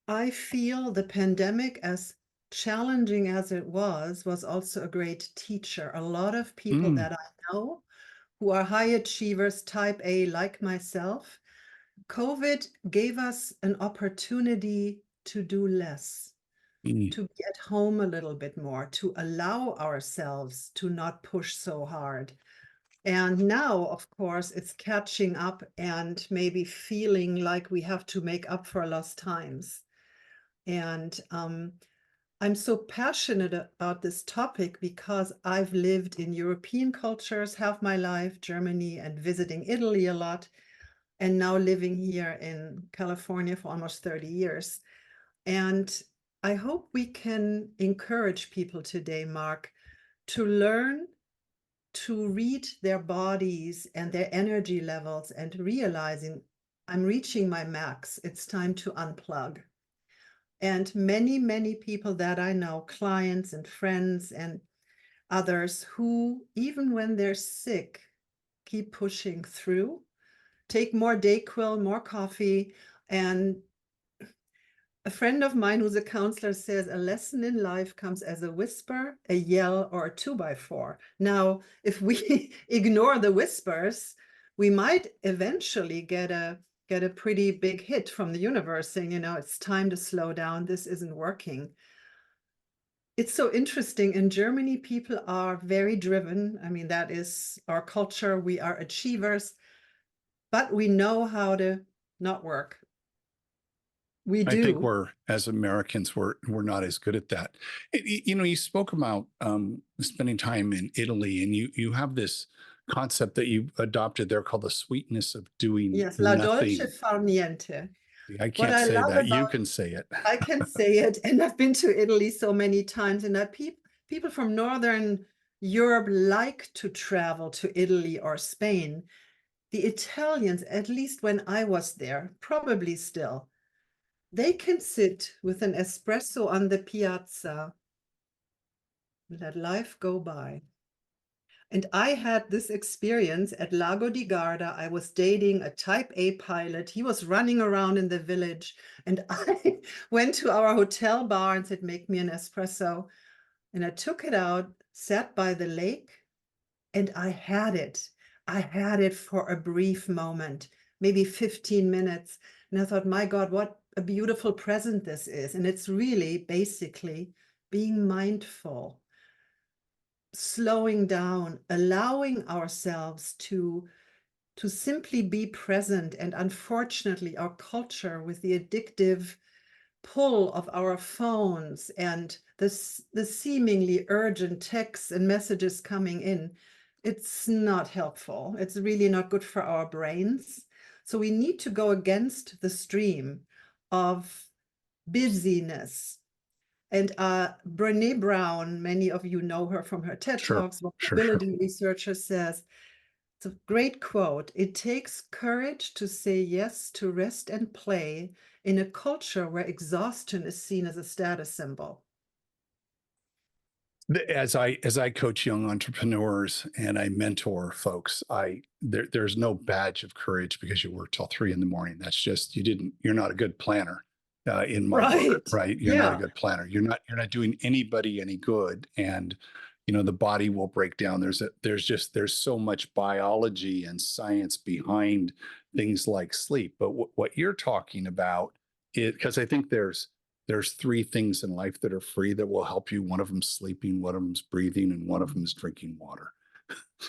I feel the pandemic, as challenging as it was also a great teacher. A lot of people Mm, that I know who are high achievers, type A, like myself, COVID gave us an opportunity to do less, mm. to be at home a little bit more, to allow ourselves to not push so hard. And now, of course, it's catching up and maybe feeling like we have to make up for lost times. And I'm so passionate about this topic because I've lived in European cultures half my life, Germany, and visiting Italy a lot, and now living here in California for almost 30 years. And I hope we can encourage people today, Mark, to learn to read their bodies and their energy levels and realizing I'm reaching my max. It's time to unplug. And many, many people that I know, clients and friends and others who, even when they're sick, keep pushing through, take more Dayquil, more coffee. And a friend of mine who's a counselor says a lesson in life comes as a whisper, a yell, or a 2x4. Now, if we ignore the whispers, we might eventually get a pretty big hit from the universe saying, it's time to slow down. This isn't working. It's so interesting. In Germany, people are very driven. I mean, that is our culture. We are achievers, but we know how to not work. We I think do. as Americans, we're not as good at that. You spoke about spending time in Italy, and you have this concept that you adopted there called the sweetness of doing Yes, la dolce nothing. far niente. I What can't I say love that. You about, can say it. I can say it, and I've been to Italy so many times, and that people from Northern Europe like to travel to Italy or Spain. The Italians, at least when I was there, probably still, they can sit with an espresso on the piazza, let life go by. And I had this experience at Lago di Garda. I was dating a type A pilot. He was running around in the village. And I went to our hotel bar and said, make me an espresso. And I took it out, sat by the lake, and I had it. I had it for a brief moment, maybe 15 minutes. And I thought, my God, what a beautiful present this is. And it's really basically being mindful, slowing down, allowing ourselves to simply be present. And unfortunately, our culture with the addictive pull of our phones and the seemingly urgent texts and messages coming in, it's not helpful. It's really not good for our brains. So we need to go against the stream of busyness. And Brene Brown, many of you know her from her TED Sure, Talks, sure, sure. vulnerability researcher, says, it's a great quote. It takes courage to say yes to rest and play in a culture where exhaustion is seen as a status symbol. As I coach young entrepreneurs and I mentor folks, there's no badge of courage because you work till 3 in the morning. That's just you're not a good planner in my book, Right. right? You're not a Yeah. good planner. You're not doing anybody any good, and the body will break down. There's so much biology and science behind things like sleep, but what you're talking about is, because I think there's three things in life that are free that will help you. One of them sleeping, one of them's breathing, and one of them is drinking water.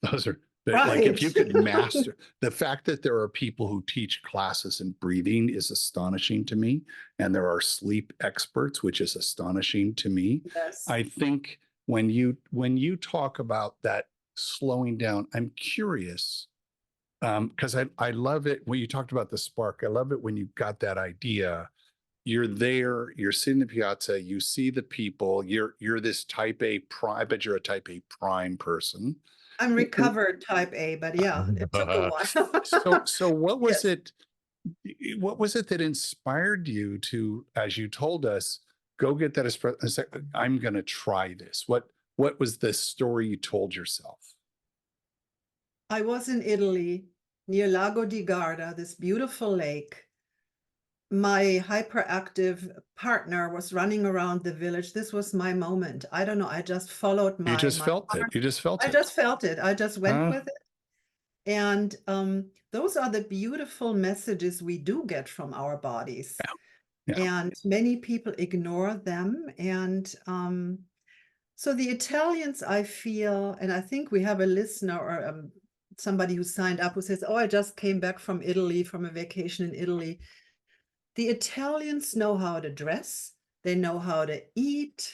Those are like, if Right. you could master the fact that there are people who teach classes in breathing is astonishing to me. And there are sleep experts, which is astonishing to me. Yes. I think when you talk about that slowing down, I'm curious because I love it when you talked about the spark. I love it when you got that idea. You're there, you're sitting in the piazza, you see the people, you're this type A prime. I bet you're a type A prime person. I'm And recovered type A, but yeah, it took a so while. so what was Yes. it what was it that inspired you to, as you told us, go get that espresso and say, I'm gonna try this? What was the story you told yourself? I was in Italy near Lago di Garda, this beautiful lake. my hyperactive partner was running around the village, this was my moment. I don't know. I just followed You my just my felt it. heart. You just felt I it. just felt it. I just went Huh? with it. And those are the beautiful messages we do get from our bodies. Yeah. Yeah. And many people ignore them. And so the Italians, I feel, and I think we have a listener or somebody who signed up who says, oh, I just came back from Italy, from a vacation in Italy. The Italians know how to dress, they know how to eat,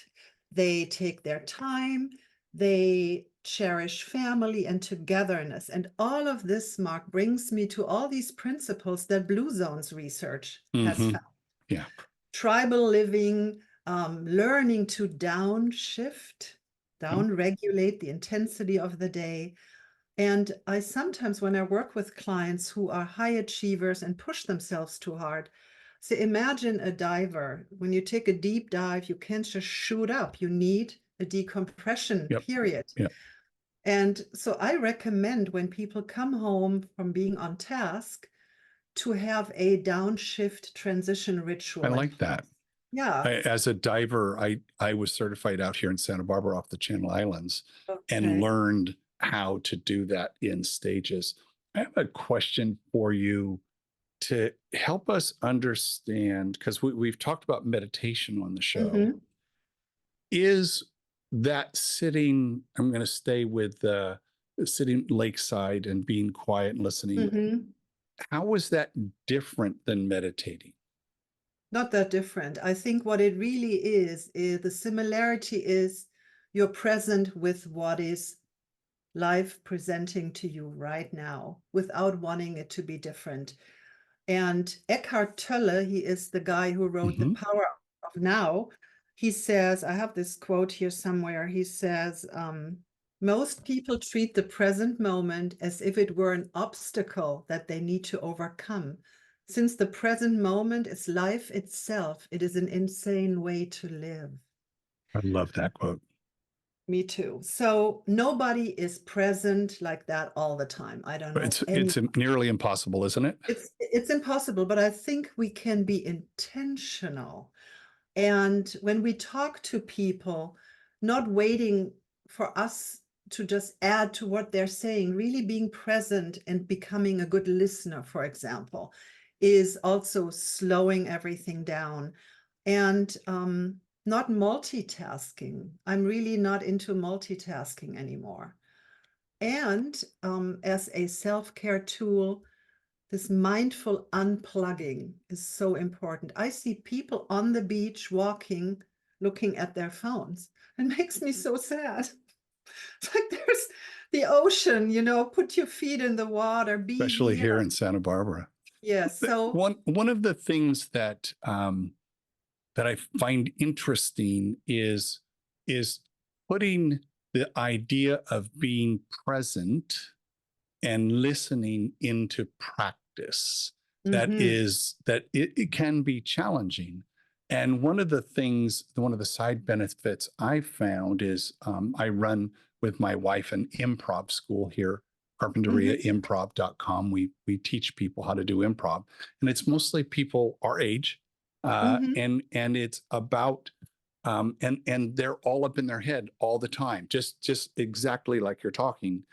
they take their time, they cherish family and togetherness. And all of this, Mark, brings me to all these principles that Blue Zones research has Mm-hmm. found. Yeah. Tribal living, learning to downshift, down-regulate the intensity of the day. And I sometimes, when I work with clients who are high achievers and push themselves too hard, so imagine a diver. When you take a deep dive, you can't just shoot up. You need a decompression Yep. period. Yep. And so I recommend when people come home from being on task to have a downshift transition I ritual in like place. that. Yeah. As a diver, I was certified out here in Santa Barbara off the Channel Islands and Okay. learned how to do that in stages. I have a question for you to help us understand, because we've talked about meditation on the show. Mm-hmm. Is that sitting, I'm going to stay with sitting lakeside and being quiet and listening. Mm-hmm. How is that different than meditating? Not that different. I think what it really is the similarity is you're present with what is life presenting to you right now without wanting it to be different. And Eckhart Tolle, he is the guy who wrote The Mm-hmm. Power of Now. He says, I have this quote here somewhere. He says, most people treat the present moment as if it were an obstacle that they need to overcome. Since the present moment is life itself, it is an insane way to live. I love that quote. Me too. So nobody is present like that all the time. I don't know any. It's nearly impossible, isn't it? It's impossible, but I think we can be intentional. And when we talk to people, not waiting for us to just add to what they're saying, really being present and becoming a good listener, for example, is also slowing everything down and not multitasking. I'm really not into multitasking anymore. And as a self-care tool, this mindful unplugging is so important. I see people on the beach walking, looking at their phones. It makes me so sad. It's like there's the ocean, put your feet in the water, be Especially here here. in Santa Barbara. Yes. So, One of the things that that I find interesting is putting the idea of being present and listening into practice. That mhm, is that it can be challenging. And one of the side benefits I found is I run with my wife an improv school here, mhm, carpinteriaimprov.com. We teach people how to do improv, and it's mostly people our age, mhm. and it's about and they're all up in their head all the time, just exactly like you're talking.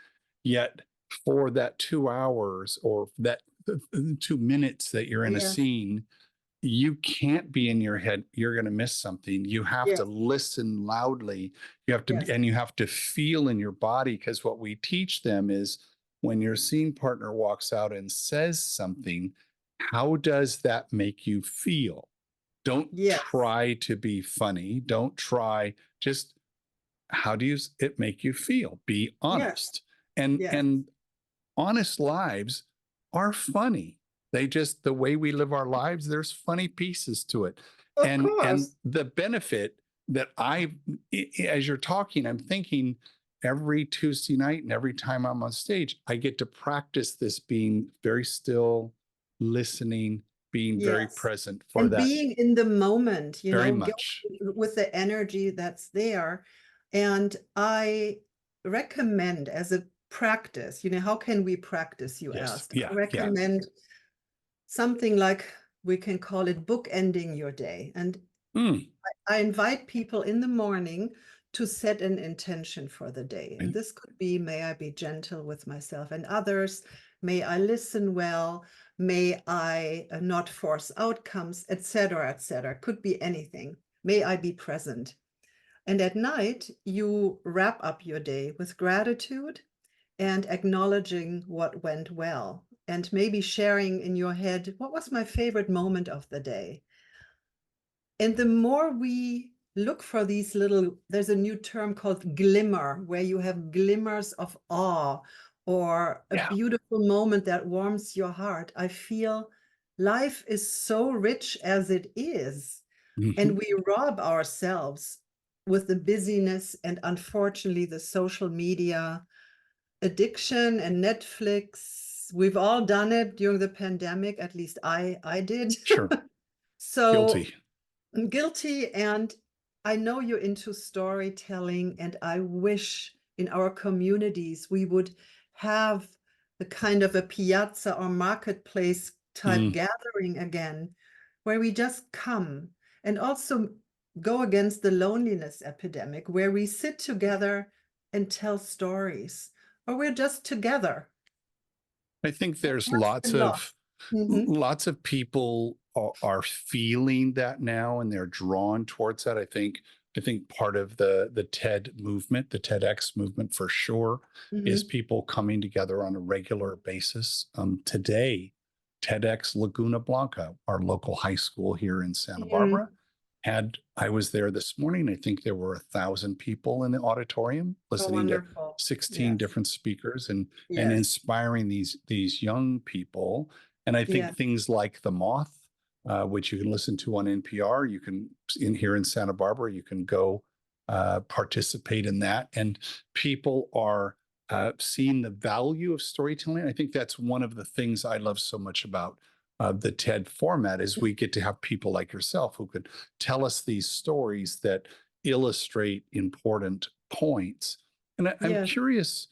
Yet for that 2 hours or that 2 minutes that you're in a Yes, scene, you can't be in your head. You're going to miss something. You have to yes, listen loudly. You have to yes, and you have to feel in your body, because what we teach them is when your scene partner walks out and says something, how does that make you feel? Don't yes, try to be funny. Don't try, just how does it make you feel? Be yes, honest. And yes. honest lives are funny. They just, the way we live our lives, there's funny pieces to it. Of And course. the benefit that as you're talking, I'm thinking every Tuesday night and every time I'm on stage, I get to practice this being very still, listening, being very Yes. present for And that being in the moment, very go much. with the energy that's there. And I recommend as a practice, how can we practice, you Yes. asked? I Yeah. Yeah. recommend something like we can call it bookending your day. And Mm, I invite people in the morning to set an intention for the day. And right. this could be, may I be gentle with myself and others? May I listen well? May I not force outcomes, etc., etc. Could be anything. May I be present? And at night, you wrap up your day with gratitude and acknowledging what went well, and maybe sharing in your head, what was my favorite moment of the day? And the more we look for these little, there's a new term called glimmer, where you have glimmers of awe or a Yeah. beautiful moment that warms your heart. I feel life is so rich as it is, Mhm. and we rob ourselves with the busyness and unfortunately the social media addiction and Netflix. We've all done it during the pandemic, at least I did. Sure. So Guilty. I'm guilty, and I know you're into storytelling, and I wish in our communities we would have the kind of a piazza or marketplace type Mm, gathering again, where we just come and also go against the loneliness epidemic, where we sit together and tell stories, or we're just together. I think That there's has been lost. Mhm. lots of people are feeling that now, and they're drawn towards that. I think part of the TED movement, the TEDx movement for sure, is Mhm. people coming together on a regular basis. Today, TEDx Laguna Blanca, our local high school here in Santa Mhm. Barbara, I was there this morning. I think there were 1,000 people in the auditorium Oh, listening to wonderful. 16 Yes. different speakers and Yes. inspiring these young people. And I think Yeah. things like The Moth, which you can listen to on NPR, you can in here in Santa Barbara, you can go participate in that. And people are seeing the value of storytelling. I think that's one of the things I love so much about the TED format is we get to have people like yourself who could tell us these stories that illustrate important points. And I'm Yes. curious,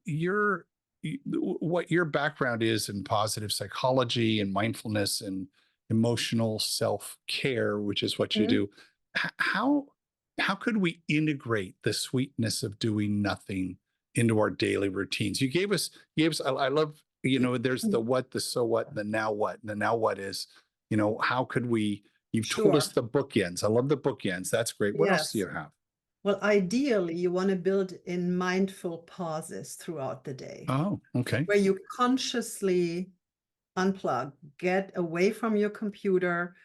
your what your background is in positive psychology and mindfulness and emotional self-care, which is what you Mhm. do. How could we integrate the sweetness of doing nothing into our daily routines? I love, there's the what, the so what, and the now what. And the now what is, how could we, you've told us Sure. the bookends. I love the bookends. That's great. What else do Yes. you have? Well, ideally, you want to build in mindful pauses throughout the day Oh, okay. where you consciously unplug, get away from your computer,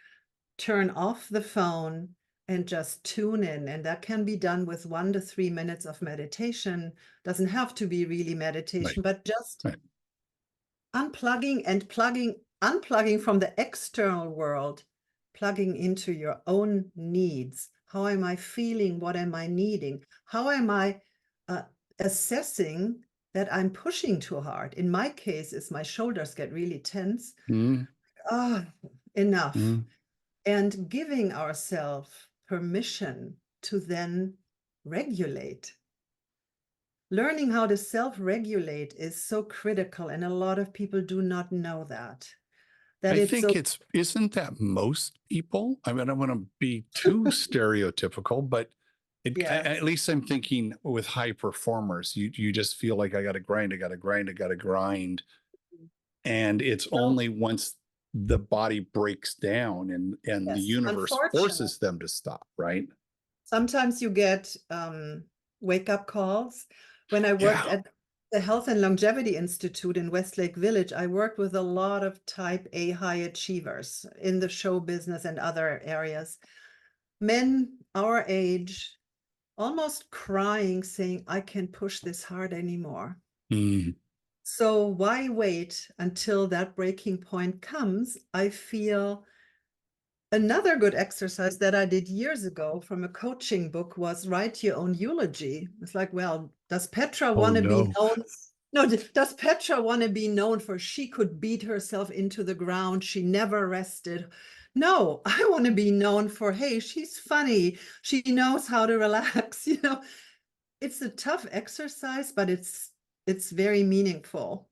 turn off the phone, and just tune in. And that can be done with 1 to 3 minutes of meditation. Doesn't have to be really Right, meditation, but just right. unplugging and unplugging from the external world, plugging into your own needs. How am I feeling? What am I needing? How am I uh, assessing that I'm pushing too hard? In my case, is my shoulders get really tense. Mm, Ah, enough. mm. And giving ourselves permission to then regulate. Learning how to self-regulate is so critical, and a lot of people do not know that. That I it's think so isn't that most people? I mean, I don't want to be too stereotypical, but at yes. least I'm thinking with high performers, you just feel like I got to grind, I got to grind, I got to grind. And it's So only once the body breaks down and the yes, universe unfortunately, forces them to stop, right? sometimes you get wake-up calls. When I worked Yeah. at the Health and Longevity Institute in Westlake Village, I worked with a lot of type A high achievers in the show business and other areas. Men our age, almost crying, saying, I can't push this hard anymore. Mm, So why wait until that breaking point comes? I feel another good exercise that I did years ago from a coaching book was write your own eulogy. It's like, well, does Petra oh want to be no. known? No, does Petra want to be known for she could beat herself into the ground? She never rested. No, I want to be known for, hey, she's funny. She knows how to relax. It's a tough exercise, but it's very meaningful.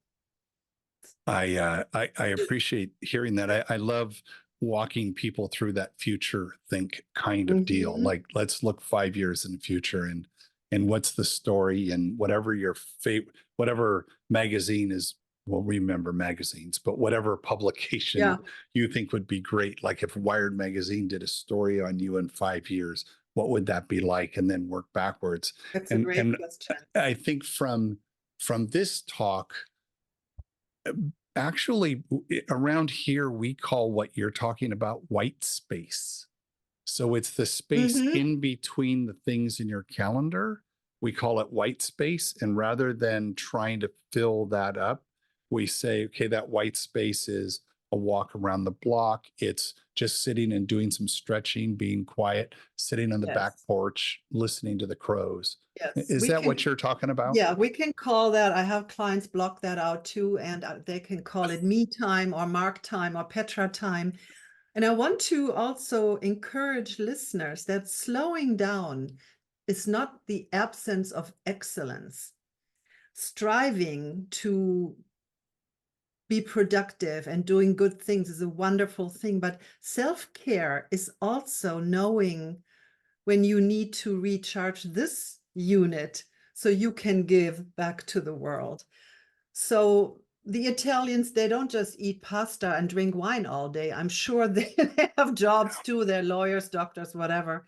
I appreciate hearing that. I love walking people through that future think kind of deal. Mhm. Like, let's look 5 years in the future, and what's the story, and whatever your favorite, whatever magazine is. Well, remember magazines, but whatever publication Yeah, you think would be great. Like if Wired magazine did a story on you in 5 years, what would that be like? And then work backwards. that's a And great question. I think from this talk, actually, around here, we call what you're talking about white space. So it's the space Mhm. in between the things in your calendar. We call it white space. And rather than trying to fill that up, we say, okay, that white space is a walk around the block. It's just sitting and doing some stretching, being quiet, sitting on the back Yes. porch, listening to the crows. Yes. Is We that can what you're talking about? Yeah, we can call that. I have clients block that out too, and they can call it me time or Mark time or Petra time. And I want to also encourage listeners that slowing down is not the absence of excellence. Striving to be productive and doing good things is a wonderful thing, but self-care is also knowing when you need to recharge this unit so you can give back to the world. So the Italians, they don't just eat pasta and drink wine all day. I'm sure they have jobs too. They're lawyers, doctors, whatever.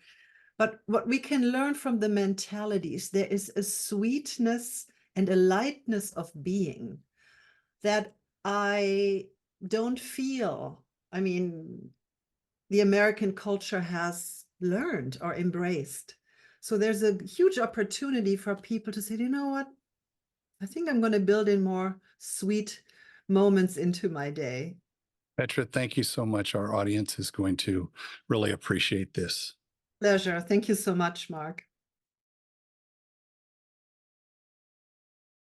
But what we can learn from the mentalities, there is a sweetness and a lightness of being that I don't feel. I mean, the American culture has learned or embraced. So there's a huge opportunity for people to say, you know what? I think I'm going to build in more sweet moments into my day. Petra, thank you so much. Our audience is going to really appreciate this. Pleasure. Thank you so much, Mark.